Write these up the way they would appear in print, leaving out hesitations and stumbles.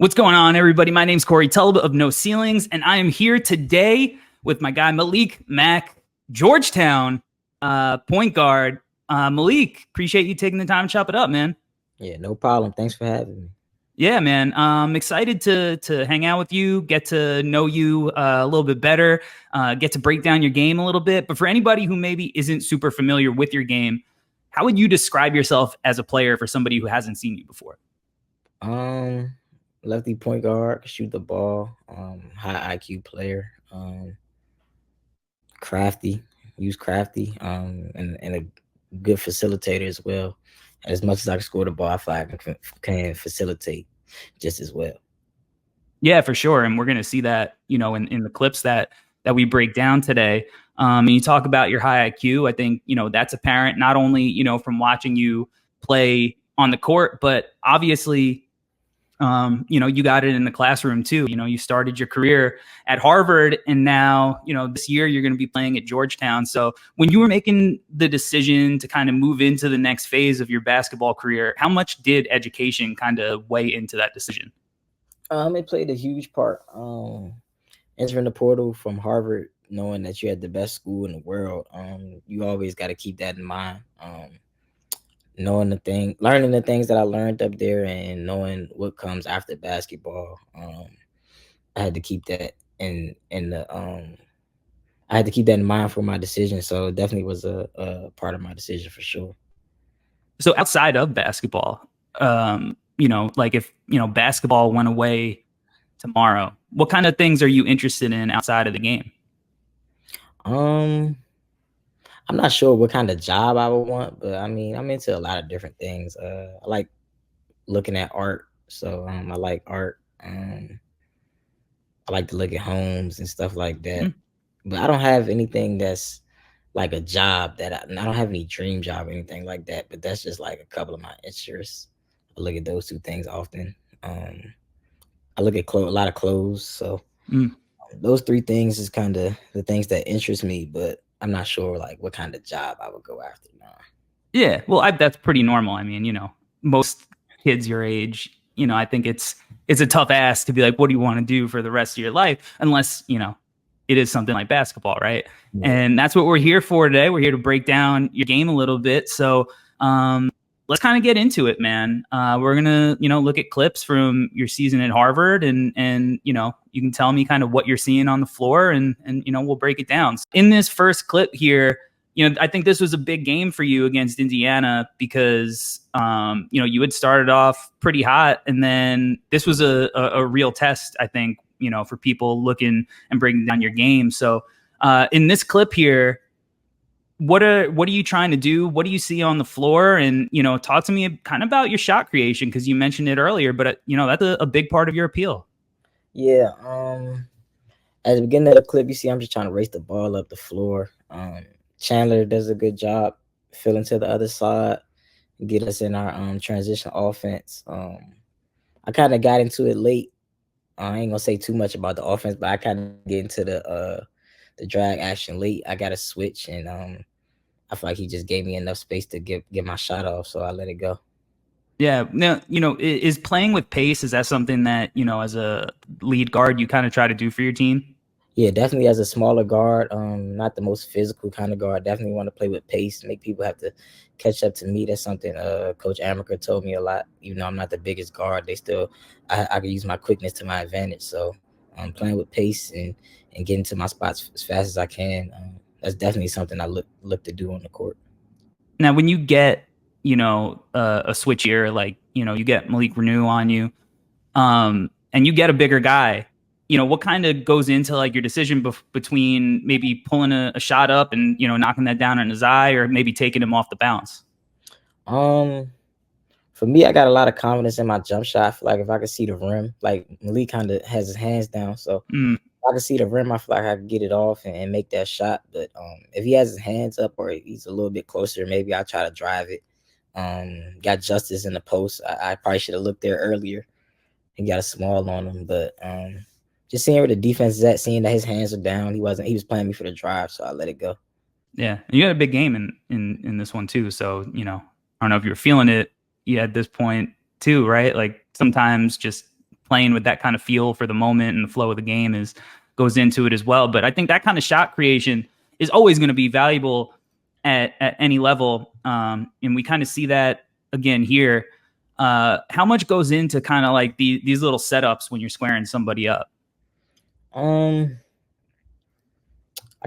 What's going on, everybody? My name's Corey Tulaba of No Ceilings, and I am here today with my guy Malik Mack, Georgetown point guard. Malik, appreciate you taking the time to chop it up, man. Yeah, no problem. Thanks for having me. Yeah, man. I'm excited to hang out with you, get to know you a little bit better, get to break down your game a little bit. But for anybody who maybe isn't super familiar with your game, how would you describe yourself as a player for somebody who hasn't seen you before? Lefty point guard, shoot the ball, high IQ player, crafty, crafty, and a good facilitator as well. As much as I can score the ball, I feel like I can facilitate just as well. Yeah, for sure. And we're going to see that, in the clips that we break down today. And you talk about your high IQ. I think, that's apparent not only, from watching you play on the court, but obviously, you got it in the classroom too. You started your career at Harvard, and now, this year you're going to be playing at Georgetown. So when you were making the decision to kind of move into the next phase of your basketball career, how much did education kind of weigh into that decision? It played a huge part. Entering the portal from Harvard, knowing that you had the best school in the world, you always got to keep that in mind. Learning the things that I learned up there, and knowing what comes after basketball. I had to keep that I had to keep that in mind for my decision. So it definitely was a part of my decision for sure. So outside of basketball, like if, basketball went away tomorrow, what kind of things are you interested in outside of the game? I'm not sure what kind of job I would want, but I mean, I'm into a lot of different things. I like looking at art. So I like art. I like to look at homes and stuff like that. But I don't have anything that's like a job that I don't have any dream job or anything like that. But that's just like a couple of my interests. I look at those two things often. I look at a lot of clothes. So those three things is kind of the things that interest me, but I'm not sure like what kind of job I would go after now. Yeah, well, that's pretty normal. I mean, most kids your age, I think it's a tough ask to be like, what do you want to do for the rest of your life? Unless, it is something like basketball, right? Yeah. And that's what we're here for today. We're here to break down your game a little bit. So let's kind of get into it, man. We're going to, look at clips from your season at Harvard, and you can tell me kind of what you're seeing on the floor, and we'll break it down. In this first clip here, I think this was a big game for you against Indiana because, you had started off pretty hot, and then this was a real test, I think, for people looking and breaking down your game. So in this clip here, what are you trying to do? What do you see on the floor? And, talk to me kind of about your shot creation, because you mentioned it earlier, but, that's a big part of your appeal. Yeah. At the beginning of the clip, you see I'm just trying to race the ball up the floor. Chandler does a good job filling to the other side, get us in our transition offense. I kind of got into it late. I ain't gonna say too much about the offense, but I kind of get into the drag action late. I got a switch, and I feel like he just gave me enough space to get my shot off, so I let it go. Yeah. Now, is playing with pace, is that something that, as a lead guard, you kind of try to do for your team? Yeah, definitely as a smaller guard, not the most physical kind of guard. Definitely want to play with pace, make people have to catch up to me. That's something Coach Amaker told me a lot. Even though I'm not the biggest guard, I can use my quickness to my advantage. So I'm playing with pace and getting to my spots as fast as I can. That's definitely something I look to do on the court. Now, when you get, a switch here, like, you get Malik Renew on you, and you get a bigger guy, what kind of goes into like your decision between maybe pulling a shot up and, knocking that down in his eye, or maybe taking him off the bounce? For me, I got a lot of confidence in my jump shot. I feel like if I could see the rim, like Malik kind of has his hands down. So if I can see the rim, I feel like I can get it off and make that shot. But if he has his hands up or he's a little bit closer, maybe I'll try to drive it. Got Justice in the post. I probably should have looked there earlier and got a small on him. But just seeing where the defense is at, seeing that his hands are down, he was playing me for the drive, so I let it go. Yeah, you had a big game in this one too. So I don't know if you were feeling it at this point too, right? Like sometimes just playing with that kind of feel for the moment and the flow of the game goes into it as well. But I think that kind of shot creation is always going to be valuable at any level. And we kind of see that again here. How much goes into kind of like these little setups when you're squaring somebody up? I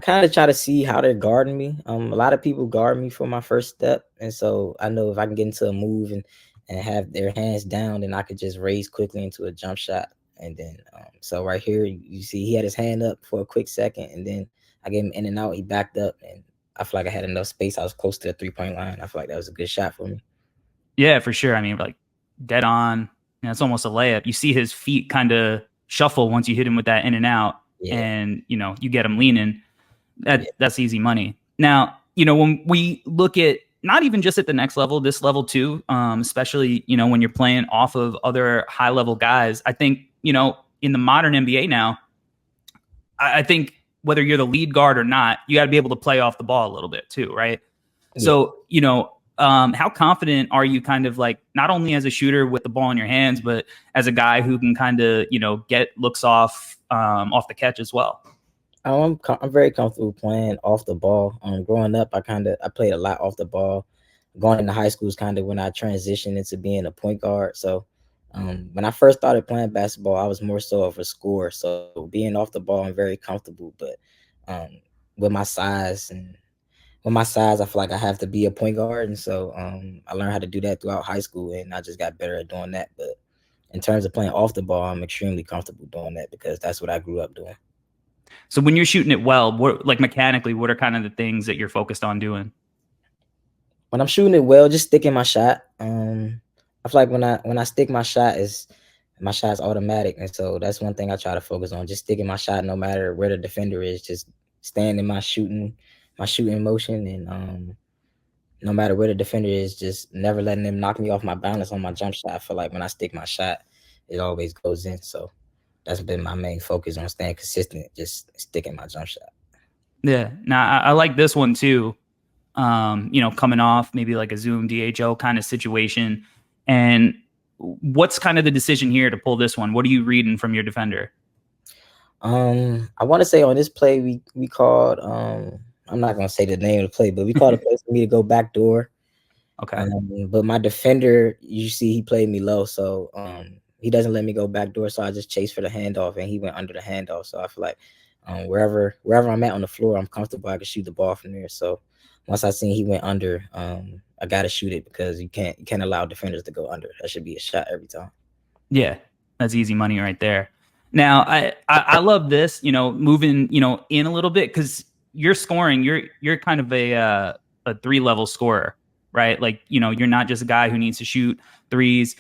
kind of try to see how they're guarding me. A lot of people guard me for my first step, and so I know if I can get into a move and have their hands down, then I could just raise quickly into a jump shot. And then, so right here, you see he had his hand up for a quick second, and then I gave him in and out. He backed up, and I feel like I had enough space. I was close to the 3-point line. I feel like that was a good shot for me. Yeah, for sure. I mean, like dead on. You know, it's almost a layup. You see his feet kind of shuffle once you hit him with that in and out, Yeah, and you know you get him leaning. yeah, That's easy money. Now, you know, when we look at not even just at the next level, this level too, especially, you know, when you're playing off of other high level guys, I think, you know, in the modern NBA now, I think whether you're the lead guard or not, you got to be able to play off the ball a little bit too, right? yeah. So, you know, how confident are you kind of like not only as a shooter with the ball in your hands, but as a guy who can kind of, you know, get looks off the catch as well? I'm very comfortable playing off the ball. Growing up, I played a lot off the ball. Going into high school is kind of when I transitioned into being a point guard. So when I first started playing basketball, I was more so of a scorer. So being off the ball, I'm very comfortable. But um, with my size I feel like I have to be a point guard, and so I learned how to do that throughout high school, and I just got better at doing that. But in terms of playing off the ball, I'm extremely comfortable doing that because that's what I grew up doing. So when you're shooting it well, what, like mechanically, what are kind of the things that you're focused on doing? When I'm shooting it well, just sticking my shot. I feel like when I stick my shot's automatic, and so that's one thing I try to focus on. Just sticking my shot, no matter where the defender is. Just staying in my shooting motion, and no matter where the defender is, just never letting them knock me off my balance on my jump shot. I feel like when I stick my shot, it always goes in. So that's been my main focus on staying consistent, just sticking my jump shot. Yeah. Now I like this one too. You know, coming off maybe like a Zoom DHO kind of situation. And what's kind of the decision here to pull this one? What are you reading from your defender? I want to say on this play we called I'm not gonna say the name of the play, but we called a play for me to go back door. Okay. But my defender, you see, he played me low, so he doesn't let me go back door. So I just chased for the handoff, and he went under the handoff. So I feel like wherever I'm at on the floor, I'm comfortable. I can shoot the ball from there. So once I seen he went under, I gotta shoot it because you can't allow defenders to go under. That should be a shot every time. Yeah. That's easy money right there. Now I love this, you know, moving, you know, in a little bit because you're scoring, you're kind of a 3-level scorer, right? Like, you know, you're not just a guy who needs to shoot threes.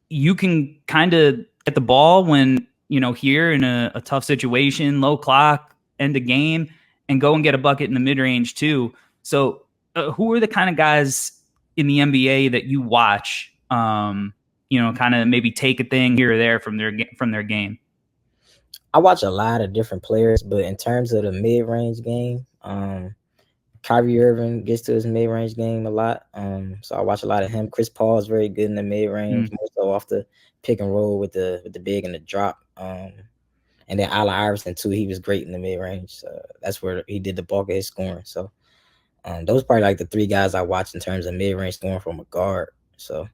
You can kind of get the ball when, you know, here in a tough situation, low clock, end of game, and go and get a bucket in the mid range too. So, who are the kind of guys in the NBA that you watch? You know, kind of maybe take a thing here or there from their game. I watch a lot of different players, but in terms of the mid range game, Kyrie Irving gets to his mid range game a lot. So I watch a lot of him. Chris Paul is very good in the mid range, more so off the pick and roll with the big and the drop. And then Allen Iverson too. He was great in the mid range. That's where he did the bulk of his scoring. So those are probably like the 3 guys I watch in terms of mid range scoring from a guard. So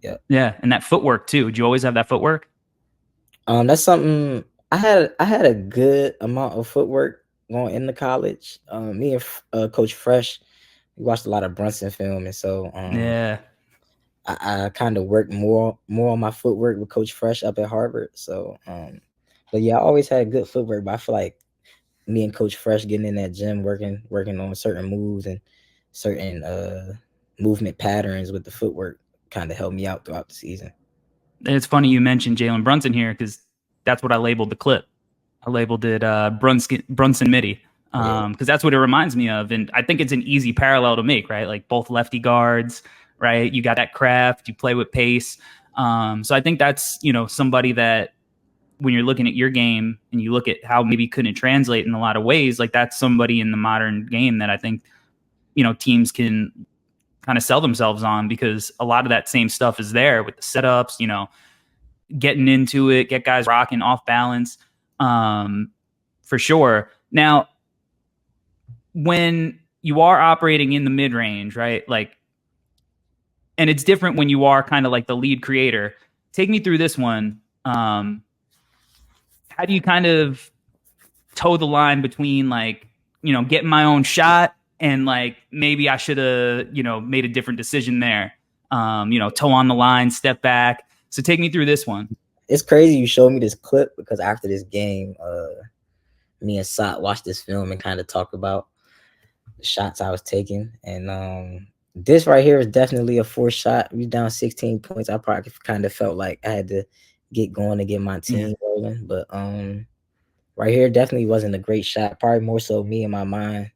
yeah. Yeah, and that footwork too. Do you always have that footwork? That's something I had a good amount of footwork going into college. Me and Coach Fresh, we watched a lot of Brunson film, and so Yeah. I kind of worked more on my footwork with Coach Fresh up at Harvard. So but yeah, I always had good footwork, but I feel like me and Coach Fresh getting in that gym working on certain moves and certain movement patterns with the footwork kind of helped me out throughout the season. It's funny you mentioned Jalen Brunson here because that's what I labeled the clip. I labeled it Brunson Midi because that's what it reminds me of. And I think it's an easy parallel to make, right? Like both lefty guards, right? You got that craft, you play with pace. So I think that's, you know, somebody that when you're looking at your game and you look at how maybe couldn't translate in a lot of ways, like that's somebody in the modern game that I think, you know, teams can kind of sell themselves on because a lot of that same stuff is there with the setups, you know, getting into it, get guys rocking off balance, for sure. Now, when you are operating in the mid range, right? Like, and it's different when you are kind of like the lead creator. Take me through this one. How do you kind of toe the line between like, getting my own shot and like maybe I should have, made a different decision there. Toe on the line, step back. So take me through this one. It's crazy you showed me this clip because after this game, me and Sot watched this film and kind of talked about the shots I was taking. And this right here is definitely a forced shot. We down 16 points. I probably kind of felt like I had to get going to get my team rolling. But right here definitely wasn't a great shot. Probably more so me in my mind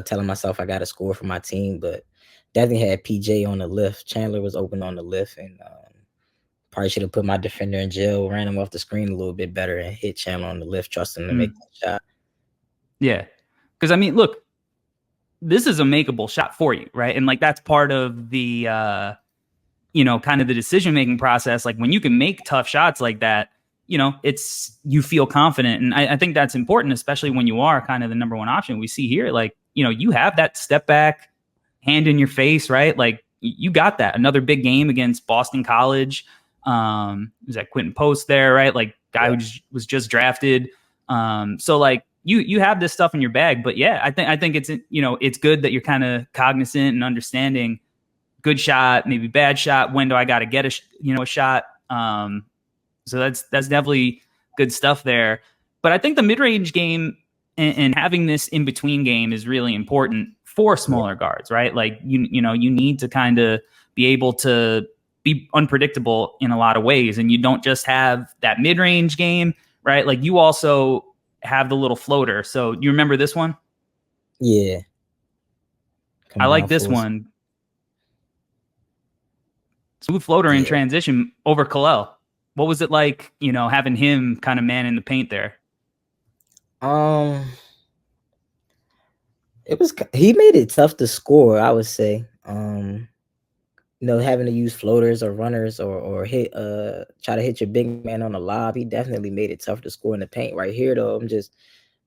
telling myself I got to score for my team. But definitely had PJ on the lift. Chandler was open on the lift. And probably should have put my defender in jail, ran him off the screen a little bit better, and hit Chandler on the lift, trusting him to make that shot. Yeah. Because, I mean, look, this is a makeable shot for you, right? And, like, that's part of the, kind of the decision-making process. Like, when you can make tough shots like that, you feel confident. And I think that's important, especially when you are kind of the number one option. We see here, like, you have that step back, hand in your face, right? Like, you got that. Another big game against Boston College. Was that Quentin Post there, right? Like, guy who was just drafted. So like you have this stuff in your bag, but yeah, I think it's, it's good that you're kind of cognizant and understanding good shot, maybe bad shot. When do I got to get a shot? So that's definitely good stuff there. But I think the mid-range game and having this in between game is really important for smaller guards, right? Like you need to kind of be able to be unpredictable in a lot of ways. And you don't just have that mid-range game, right? Like you also have the little floater. So you remember this one? Yeah. I like this one. Smooth floater in transition over Kalel. What was it like, having him kind of man in the paint there? He made it tough to score, I would say. Having to use floaters or runners or hit try to hit your big man on the lob. He definitely made it tough to score in the paint. Right here though, I'm just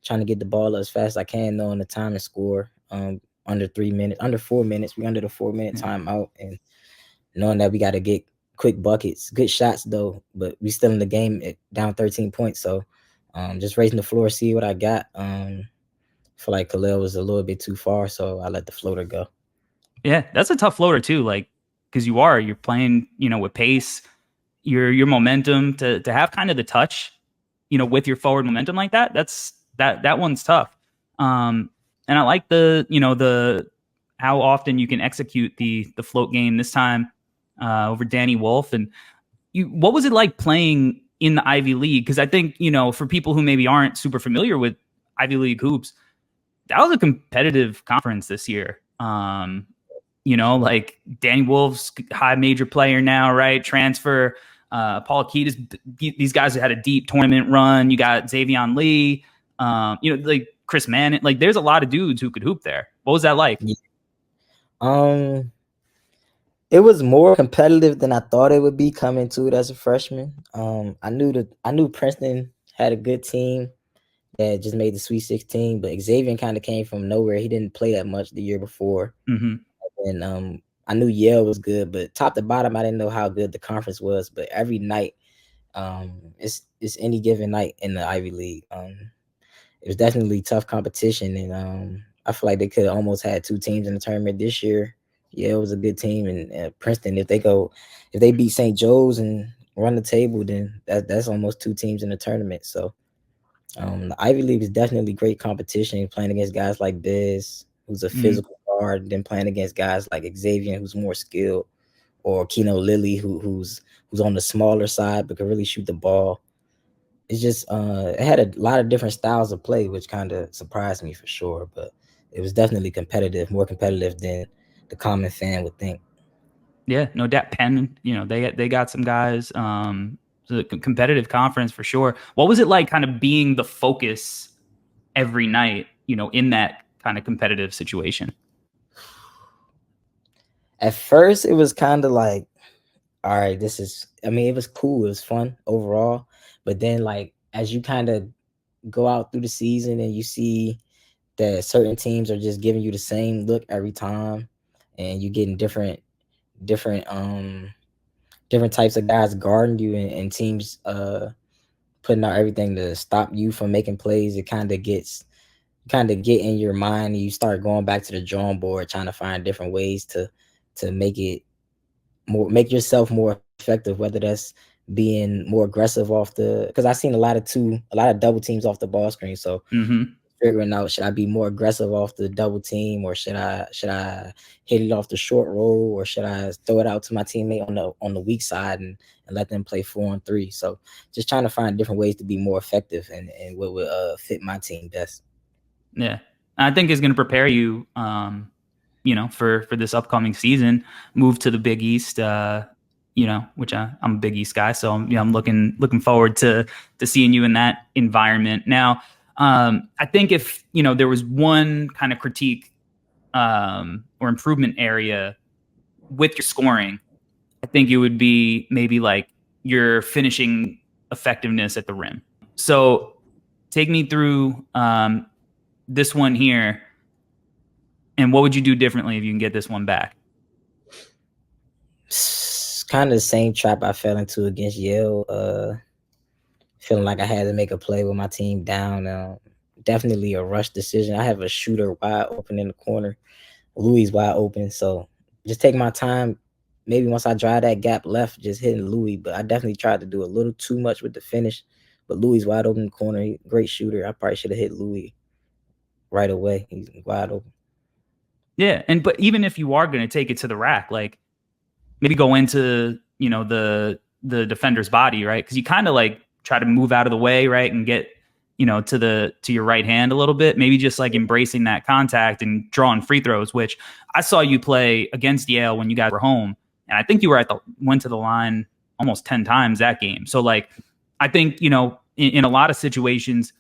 trying to get the ball as fast as I can, knowing the time to score. Under 3 minutes, under 4 minutes. We under the 4-minute timeout, and knowing that we got to get quick buckets, good shots though. But we still in the game at down 13 points. So just raising the floor, see what I got. I feel like Kalel was a little bit too far, so I let the floater go. Yeah, that's a tough floater too. Like, because you're playing, with pace, your momentum to have kind of the touch, with your forward momentum like that. That one's tough. And I like the how often you can execute the float game this time over Danny Wolf. And what was it like playing in the Ivy League? Because I think, for people who maybe aren't super familiar with Ivy League hoops, that was a competitive conference this year. Like Danny Wolf's high major player now, right? Transfer. Paul Keatis, these guys had a deep tournament run. You got Xavion Lee, like Chris Mann. Like there's a lot of dudes who could hoop there. What was that like? It was more competitive than I thought it would be coming to it as a freshman. I knew Princeton had a good team that just made the Sweet 16, but Xavier kind of came from nowhere. He didn't play that much the year before. Mm-hmm. And I knew Yale was good, but top to bottom, I didn't know how good the conference was. But every night, it's any given night in the Ivy League. It was definitely tough competition, and I feel like they could have almost had 2 teams in the tournament this year. Yale was a good team, and Princeton, if they beat St. Joe's and run the table, then that's almost 2 teams in the tournament. So the Ivy League is definitely great competition, playing against guys like Biz, who's a physical guard, then playing against guys like Xavier, who's more skilled, or Keno Lilly, who's on the smaller side but can really shoot the ball. It's just it had a lot of different styles of play, which kind of surprised me for sure. But it was definitely competitive, more competitive than the common fan would think. Yeah, no doubt. Penn, they got some guys. So the competitive conference for sure. What was it like kind of being the focus every night, in that kind of competitive situation? At first, it was kind of like all right, I mean, it was cool. It was fun overall. But then, like, as you kind of go out through the season and you see that certain teams are just giving you the same look every time, and you getting different, different types of guys guarding you, and teams putting out everything to stop you from making plays, it kind of get in your mind, and you start going back to the drawing board, trying to find different ways to make yourself more effective, whether that's being more aggressive off the, because I've seen a lot of double teams off the ball screen. So Mm-hmm. figuring out, should I be more aggressive off the double team, or should I hit it off the short roll, or should I throw it out to my teammate on the weak side, and let them play 4-on-3. So just trying to find different ways to be more effective, and what would fit my team best. Yeah, I think is going to prepare you, for this upcoming season. Move to the Big East, which I'm a Big East guy, so I'm looking forward to seeing you in that environment. Now, I think if there was one kind of critique or improvement area with your scoring, I think it would be maybe like your finishing effectiveness at the rim. So take me through this one here, and what would you do differently if you can get this one back? Kind of the same trap I fell into against Yale. Feeling like I had to make a play with my team down. Definitely a rush decision. I have a shooter wide open in the corner. Louis wide open. So just take my time. Maybe once I drive that gap left, just hitting Louis. But I definitely tried to do a little too much with the finish. But Louis wide open in the corner. Great shooter. I probably should have hit Louis right away. He's wide open. Yeah, but even if you are going to take it to the rack, like maybe go into the defender's body, right? Because you kind of like try to move out of the way, right, and get to your right hand a little bit. Maybe just like embracing that contact and drawing free throws, which I saw you play against Yale when you guys were home, and I think you went to the line almost 10 times that game. So like, I think in a lot of situations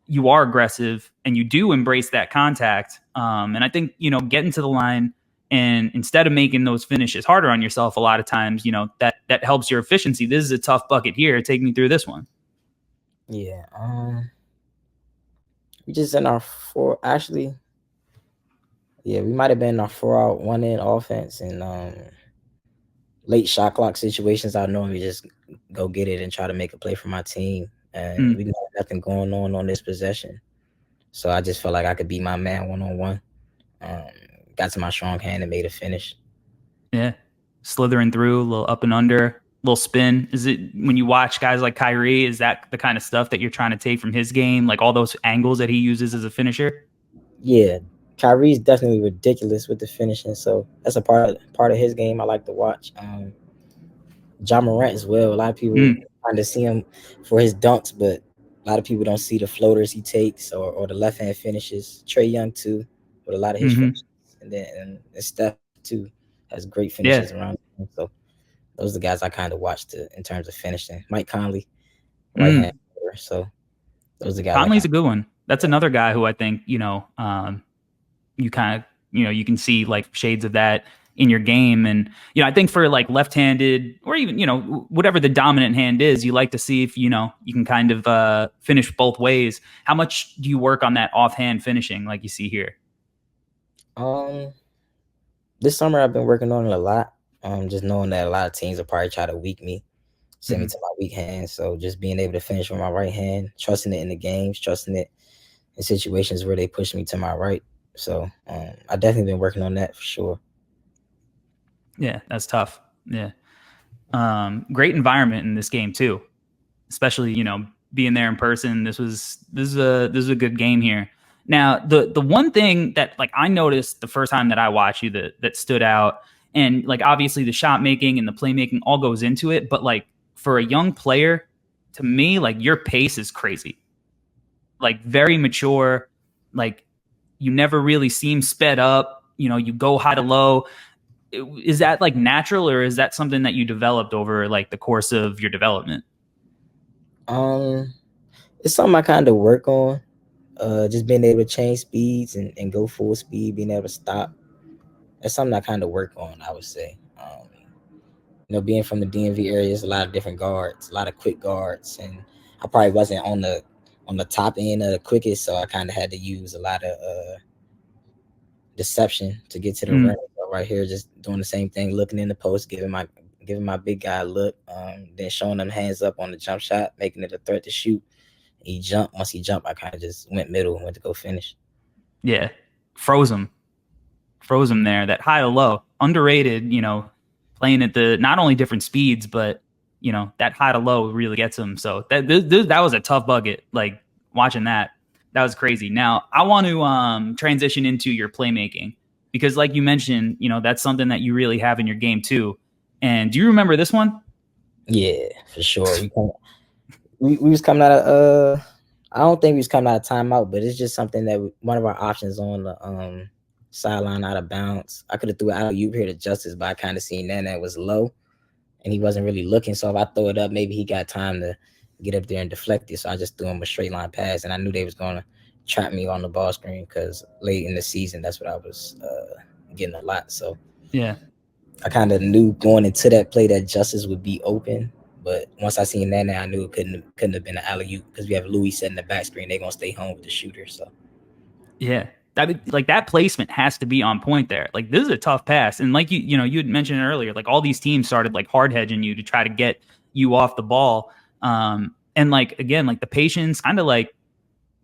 you are aggressive and you do embrace that contact. And I think, getting to the line and instead of making those finishes harder on yourself, a lot of times, that helps your efficiency. This is a tough bucket here. Take me through this one. Yeah. We just in our four, actually. Yeah, we might have been in our 4-out, 1-in offense, and late shot clock situations. I normally just go get it and try to make a play for my team. And we got nothing going on this possession. So I just felt like I could be my man 1-on-1. Got to my strong hand and made a finish. Yeah. Slithering through, a little up and under, little spin. Is it, when you watch guys like Kyrie, is that the kind of stuff that you're trying to take from his game? Like all those angles that he uses as a finisher? Yeah. Kyrie's definitely ridiculous with the finishing. So that's a part of his game I like to watch. Ja Morant as well. A lot of people kind of see him for his dunks, but a lot of people don't see the floaters he takes, or the left hand finishes. Trae Young too, with a lot of his finishes, and Steph too has great finishes around him. So those are the guys I kind of watched in terms of finishing. Mike Conley, right hand. So those are the guys. Conley's a good one. That's another guy who I think you kind of you can see like shades of that in your game. And I think for like left-handed, or even whatever the dominant hand is, you like to see if you can kind of finish both ways. How much do you work on that offhand finishing like you see here? This summer I've been working on it a lot. Just knowing that a lot of teams will probably try to weak me, send me to my weak hand. So just being able to finish with my right hand, trusting it in the games, trusting it in situations where they push me to my right. So I've definitely been working on that for sure. Yeah, that's tough. Yeah. Great environment in this game too, especially, being there in person. This is a good game here. Now, the one thing that like I noticed the first time that I watched you that stood out, and like obviously the shot making and the playmaking all goes into it, but like for a young player, to me, like your pace is crazy. Like very mature, like you never really seem sped up, you go high to low. Is that like natural, or is that something that you developed over like the course of your development? It's something I kind of work on. Just being able to change speeds and go full speed, being able to stop. That's something I kind of work on, I would say. being from the DMV area, there's a lot of different guards, a lot of quick guards, and I probably wasn't on the top end of the quickest, so I kind of had to use a lot of deception to get to the rim. So right here, just doing the same thing, looking in the post, giving my big guy a look, then showing them hands up on the jump shot, making it a threat to shoot. He jumped. Once he jumped, I kind of just went middle and went to go finish. Yeah, froze him there. That high to low, underrated. Playing at the not only different speeds, but that high to low really gets him. So that was a tough bucket. Like watching that was crazy. Now I want to transition into your playmaking because, like you mentioned, that's something that you really have in your game too. And do you remember this one? Yeah, for sure. We was coming out of I don't think we was coming out of timeout, but it's just something that one of our options on the sideline out of bounds. I could have threw it out of you here to Justice, but I kind of seen that was low and he wasn't really looking. So if I throw it up, maybe he got time to get up there and deflect it. So I just threw him a straight line pass, and I knew they was going to trap me on the ball screen because late in the season, that's what I was getting a lot. So yeah, I kind of knew going into that play that Justice would be open. But once I seen that, I knew it couldn't have been an alley-oop because we have Louis setting the back screen. They're gonna stay home with the shooter. So yeah, that placement has to be on point there. Like this is a tough pass, and like you had mentioned earlier, like all these teams started like hard hedging you to try to get you off the ball. And like again, like the patience, kind of like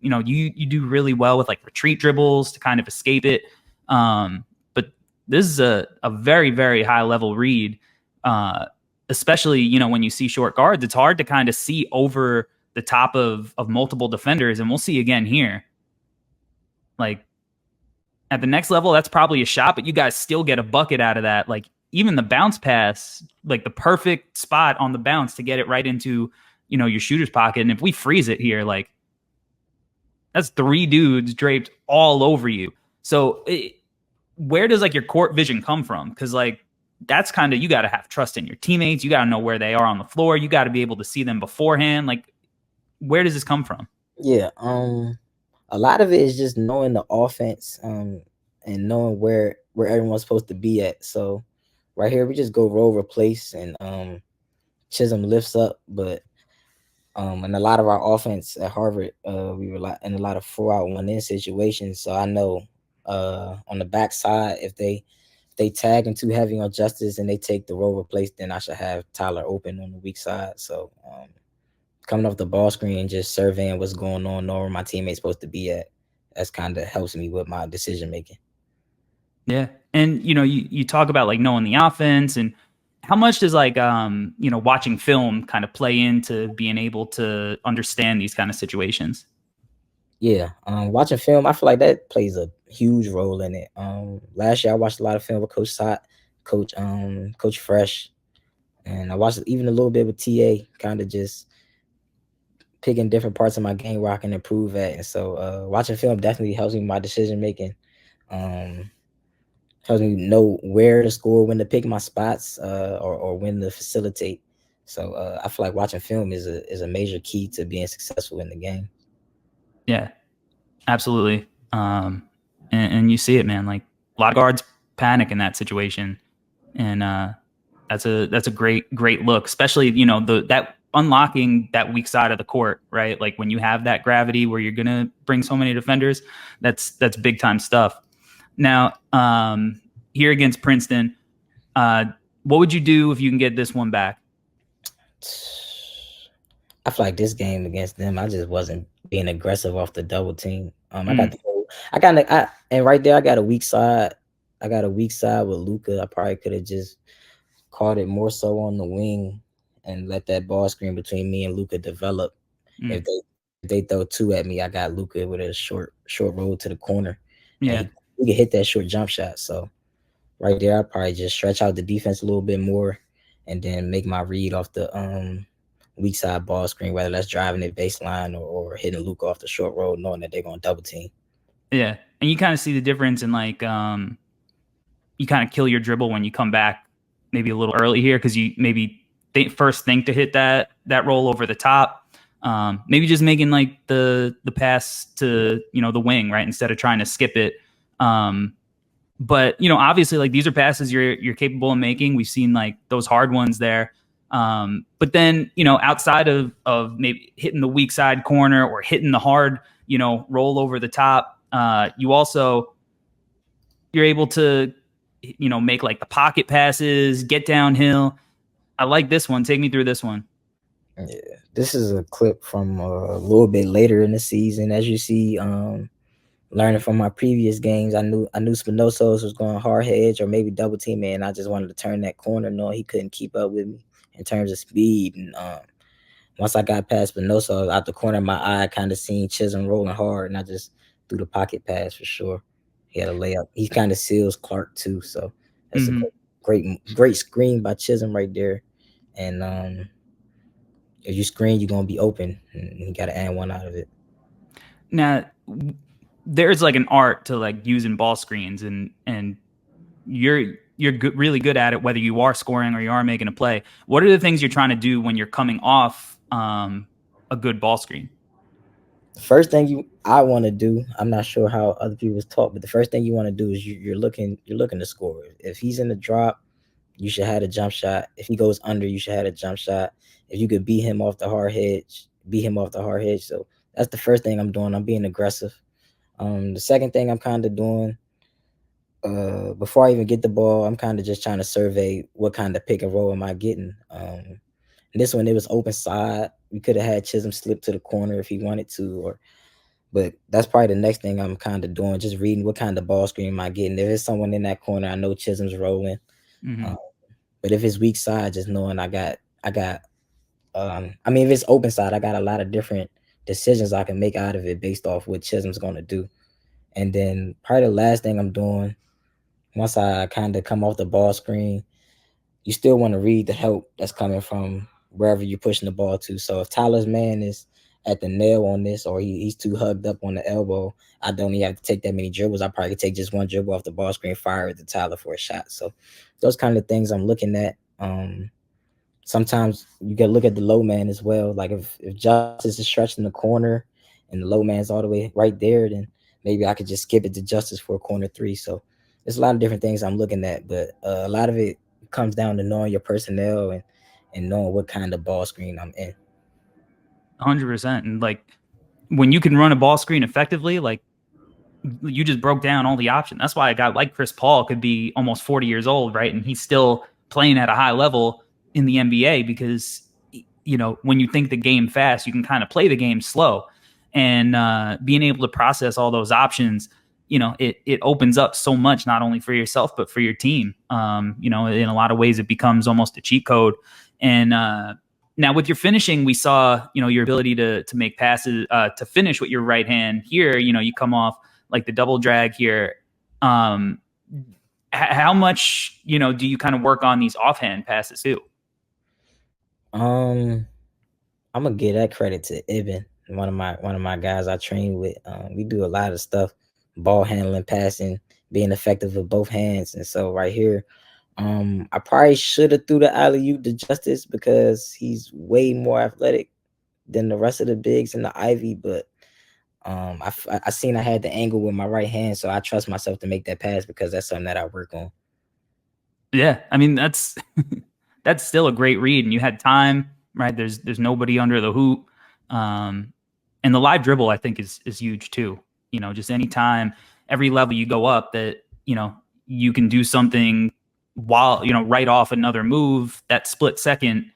you do really well with like retreat dribbles to kind of escape it. But this is a very, very high level read. Especially, when you see short guards, it's hard to kind of see over the top of multiple defenders. And we'll see again here. Like at the next level, that's probably a shot, but you guys still get a bucket out of that. Like even the bounce pass, like the perfect spot on the bounce to get it right into, your shooter's pocket. And if we freeze it here, like that's 3 dudes draped all over you. So where does like your court vision come from? Because like, that's kind of, you got to have trust in your teammates. You got to know where they are on the floor. You got to be able to see them beforehand. Like, where does this come from? Yeah, a lot of it is just knowing the offense, and knowing where everyone's supposed to be at. So right here, we just go roll replace, and Chisholm lifts up, but and a lot of our offense at Harvard, we were in a lot of 4-out 1-in situations. So I know on the backside, if they tag in too heavy on Justice and they take the roll replace, then I should have Tyler open on the weak side. So coming off the ball screen and just surveying what's going on, knowing where my teammate's supposed to be at, that's kind of helps me with my decision making. Yeah. And you talk about like knowing the offense, and how much does like watching film kind of play into being able to understand these kind of situations? Yeah, watching film, I feel like that plays a huge role in it. Last year I watched a lot of film with Coach Sott, Coach Fresh, and I watched even a little bit with TA, kind of just picking different parts of my game where I can improve at. And so watching film definitely helps me with my decision making. Helps me know where to score, when to pick my spots, or when to facilitate. So I feel like watching film is a major key to being successful in the game. Yeah, absolutely. And you see it, man. Like a lot of guards panic in that situation, and that's a great look, especially that unlocking that weak side of the court, right? Like when you have that gravity where you're gonna bring so many defenders, that's big time stuff. Now, here against Princeton, what would you do if you can get this one back? I feel like this game against them, I just wasn't being aggressive off the double team. And right there, I got a weak side. I got a weak side with Luka. I probably could have just caught it more so on the wing and let that ball screen between me and Luka develop. If they throw 2 at me, I got Luka with a short roll to the corner. Yeah, he could hit that short jump shot. So right there, I probably just stretch out the defense a little bit more, and then make my read off the weak side ball screen, whether that's driving it baseline or hitting Luka off the short roll, knowing that they're going to double team. Yeah, and you kind of see the difference in like you kind of kill your dribble when you come back maybe a little early here, because you maybe first think to hit that roll over the top. Maybe just making like the pass to the wing, right, instead of trying to skip it. But obviously, like these are passes you're capable of making. We've seen like those hard ones there. But then outside of maybe hitting the weak side corner or hitting the hard roll over the top, you're able to make like the pocket passes, get downhill. I like this one. Take me through this one. Yeah, this is a clip from a little bit later in the season. As you see, learning from my previous games, I knew Spinosos was going hard hedge or maybe double team me, and I just wanted to turn that corner. No, he couldn't keep up with me in terms of speed. And once I got past Spinoso, out the corner of my eye, I kind of seen Chisholm rolling hard, and I just threw the pocket pass for sure. He had a layup. He kind of seals Clark too, so that's a great screen by Chisholm right there. And if you screen, you're gonna be open, and you got to add one out of it. Now, there's like an art to like using ball screens, and you're really good at it, whether you are scoring or you are making a play. What are the things you're trying to do when you're coming off a good ball screen? The first thing I want to do, I'm not sure how other people was taught, but the first thing you want to do is you're looking to score. If he's in the drop, you should have a jump shot. If he goes under, you should have a jump shot. If you could beat him off the hard hedge. So that's the first thing I'm doing. I'm being aggressive. The second thing I'm kind of doing, before I even get the ball, I'm kind of just trying to survey what kind of pick and roll am I getting. This one, it was open side. We could have had Chisholm slip to the corner if he wanted to, but that's probably the next thing I'm kind of doing, just reading what kind of ball screen am I getting. If there's someone in that corner, I know Chisholm's rolling. But if it's weak side, just knowing I got if it's open side, I got a lot of different decisions I can make out of it based off what Chisholm's going to do. And then probably the last thing I'm doing, once I kind of come off the ball screen, you still want to read the help that's coming from wherever you're pushing the ball to. So if Tyler's man is at the nail on this, or he's too hugged up on the elbow, I don't even have to take that many dribbles. I probably could take just one dribble off the ball screen, fire it to Tyler for a shot. So those kind of things I'm looking at. Sometimes you got to look at the low man as well. Like if Justice is stretching the corner and the low man's all the way right there, then maybe I could just skip it to Justice for a corner three. So there's a lot of different things I'm looking at, but a lot of it comes down to knowing your personnel and knowing what kind of ball screen I'm in. 100%. And like when you can run a ball screen effectively, like you just broke down all the options. That's why a guy like Chris Paul could be almost 40 years old, right? And he's still playing at a high level in the NBA because, when you think the game fast, you can kind of play the game slow. And being able to process all those options, it opens up so much, not only for yourself, but for your team. In a lot of ways, it becomes almost a cheat code. And now with your finishing, we saw, your ability to make passes, to finish with your right hand. Here, you come off like the double drag here. How much, do you kind of work on these offhand passes too? I'm gonna give that credit to Ibn, one of my guys I train with. We do a lot of stuff, ball handling, passing, being effective with both hands. And so right here, I probably should have threw the alley-oop to Justice because he's way more athletic than the rest of the bigs in the Ivy. But I seen I had the angle with my right hand, so I trust myself to make that pass because that's something that I work on. Yeah, I mean that's still a great read, and you had time, right? There's nobody under the hoop, and the live dribble I think is huge too. Just any time, every level you go up, that you can do something while right off another move. That split second,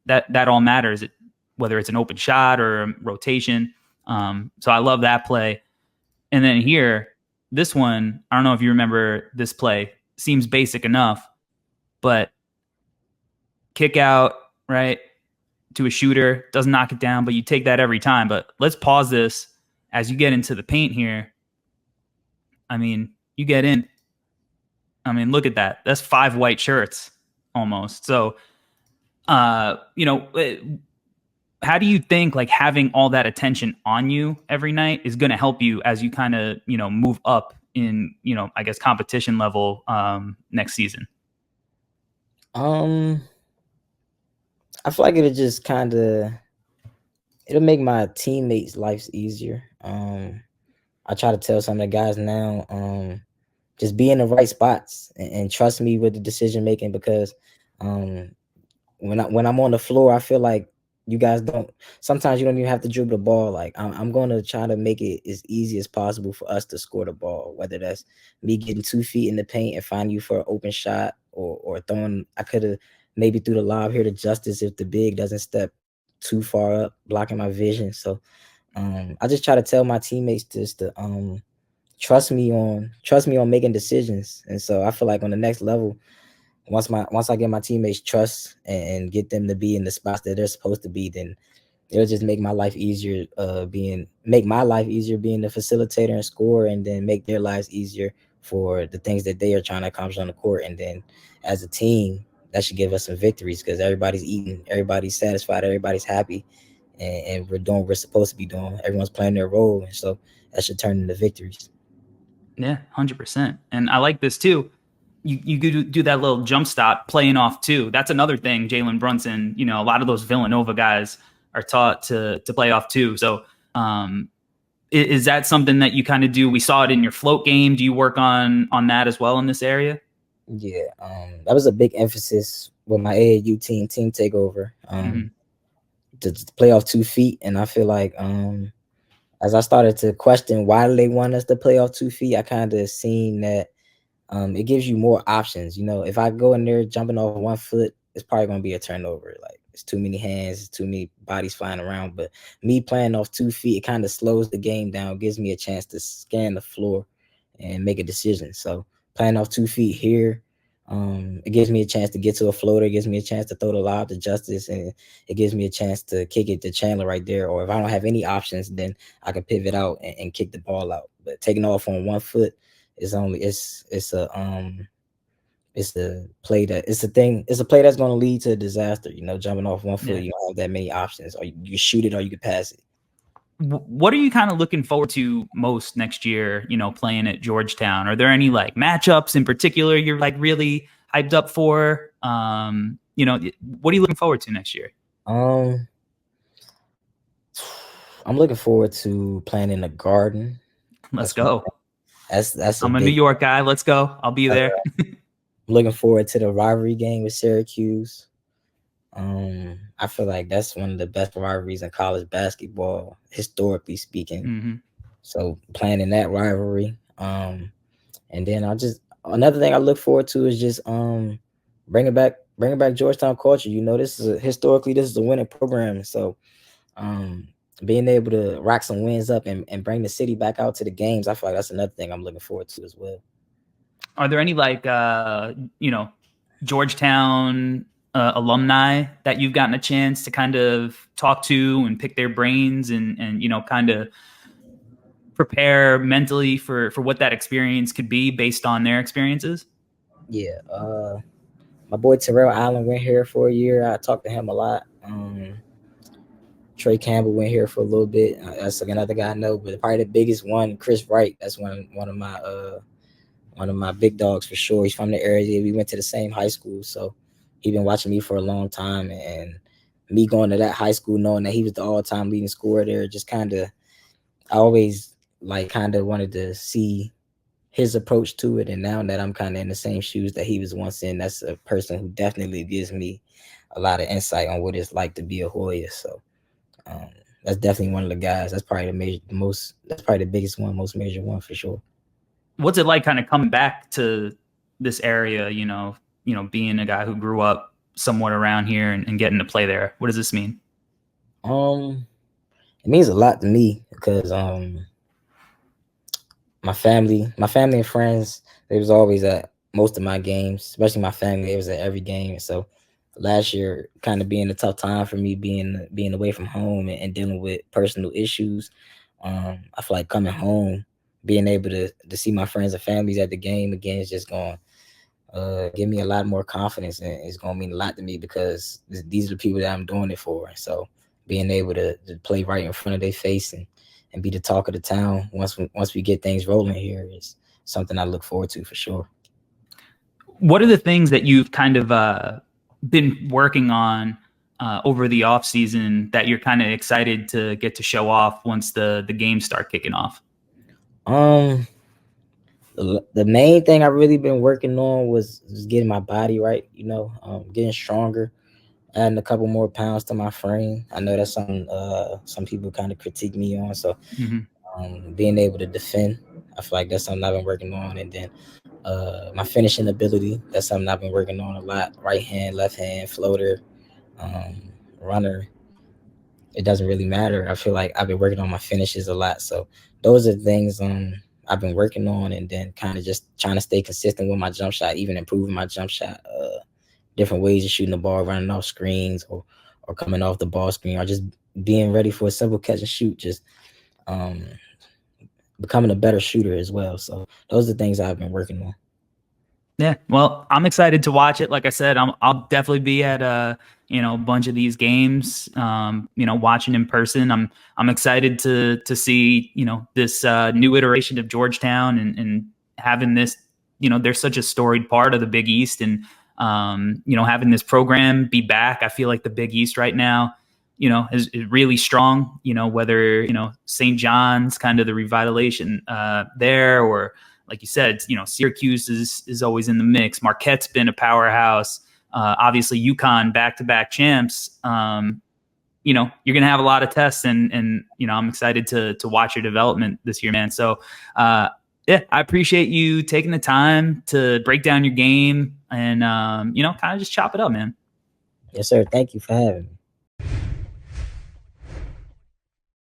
that all matters. Whether it's an open shot or a rotation. So I love that play. And then here, this one, I don't know if you remember this play. Seems basic enough, but kick out, right, to a shooter, doesn't knock it down, but you take that every time. But let's pause this as you get into the paint here. I mean, you get in. I mean, look at that. That's 5 white shirts almost. So, how do you think like having all that attention on you every night is going to help you as you kind of, move up in, I guess competition level next season? I feel like it'll make my teammates' lives easier. I try to tell some of the guys now, just be in the right spots and trust me with the decision making, because when I'm on the floor, I feel like you guys don't. Sometimes you don't even have to dribble the ball. Like I'm going to try to make it as easy as possible for us to score the ball. Whether that's me getting 2 feet in the paint and finding you for an open shot, or throwing. I could have maybe threw the lob here to Justice if the big doesn't step too far up, blocking my vision. So I just try to tell my teammates just to trust me on making decisions. And so I feel like on the next level, once I get my teammates trust and get them to be in the spots that they're supposed to be, then it'll just make my life easier. Make my life easier being the facilitator and scorer, and then make their lives easier for the things that they are trying to accomplish on the court. And then as a team, that should give us some victories, because everybody's eating, everybody's satisfied, everybody's happy, and we're doing what we're supposed to be doing. Everyone's playing their role, and so that should turn into victories. Yeah, 100%. And I like this too. You do that little jump stop playing off too. That's another thing. Jalen Brunson, a lot of those Villanova guys are taught to play off too. So is that something that you kind of do? We saw it in your float game. Do you work on that as well in this area? Yeah, that was a big emphasis with my AAU team takeover. To play off 2 feet, and I feel like as I started to question why do they want us to play off 2 feet, I kind of seen that it gives you more options. If I go in there jumping off 1 foot, it's probably gonna be a turnover. Like, it's too many hands, it's too many bodies flying around. But me playing off 2 feet, it kind of slows the game down, gives me a chance to scan the floor and make a decision. So playing off 2 feet here, it gives me a chance to get to a floater, it gives me a chance to throw the lob to Justice, and it gives me a chance to kick it to Chandler right there. Or if I don't have any options, then I can pivot out and kick the ball out. But taking off on 1 foot is only it's a play that's going to lead to a disaster. Jumping off 1 foot, you don't have that many options, or you shoot it or you can pass it. What are you kind of looking forward to most next year, playing at Georgetown? Are there any like matchups in particular you're like really hyped up for? What are you looking forward to next year? I'm looking forward to playing in the Garden. Let's go. That's I'm a New York guy. Let's go. I'll be there. I'm looking forward to the rivalry game with Syracuse. I feel like that's one of the best rivalries in college basketball, historically speaking. So playing in that rivalry. And then another thing I look forward to is just bringing back Georgetown culture. This is a winning program. So being able to rack some wins up and bring the city back out to the games, I feel like that's another thing I'm looking forward to as well. Are there any like Georgetown alumni that you've gotten a chance to kind of talk to and pick their brains and kind of prepare mentally for what that experience could be based on their experiences? Yeah. My boy Terrell Allen went here for a year. I talked to him a lot. Trey Campbell went here for a little bit. That's another guy I know, but probably the biggest one, Chris Wright. That's one of my big dogs for sure. He's from the area. We went to the same high school, so he's been watching me for a long time. And me going to that high school, knowing that he was the all-time leading scorer there, just I always wanted to see his approach to it. And now that I'm kind of in the same shoes that he was once in, that's a person who definitely gives me a lot of insight on what it's like to be a Hoya. So that's definitely one of the guys. That's probably the biggest one, most major one for sure. What's it like kind of coming back to this area, being a guy who grew up somewhat around here and getting to play there? What does this mean? It means a lot to me because my family and friends, they was always at most of my games, especially my family. They was at every game. So last year kind of being a tough time for me, being away from home and dealing with personal issues. I feel like coming home, being able to see my friends and families at the game again is just going to give me a lot more confidence, and it's going to mean a lot to me because these are the people that I'm doing it for. So being able to play right in front of their face and be the talk of the town once we get things rolling here is something I look forward to for sure. What are the things that you've kind of been working on over the off season that you're kind of excited to get to show off once the games start kicking off? The main thing I really been working on was getting my body right. Getting stronger, adding a couple more pounds to my frame. I know that's something some people kind of critique me on. So Mhm. being able to defend, I feel like that's something I've been working on. And then my finishing ability, that's something I've been working on a lot. Right hand, left hand, floater, runner. It doesn't really matter. I feel like I've been working on my finishes a lot. So those are things I've been working on, and then kind of just trying to stay consistent with my jump shot, even improving my jump shot. Different ways of shooting the ball, running off screens, or coming off the ball screen, or just being ready for a simple catch and shoot. Just um, becoming a better shooter as well. So those are the things I've been working on. Yeah, well, I'm excited to watch it. Like I said, I'll definitely be at a bunch of these games. Watching in person. I'm excited to see this new iteration of Georgetown and having this. They're such a storied part of the Big East, and having this program be back. I feel like the Big East right now, is really strong. Whether St. John's kind of the revitalization there, or like you said, Syracuse is always in the mix. Marquette's been a powerhouse. Obviously, UConn back-to-back champs. You're gonna have a lot of tests, and I'm excited to watch your development this year, man. So, yeah, I appreciate you taking the time to break down your game and kind of just chop it up, man. Yes, sir. Thank you for having me.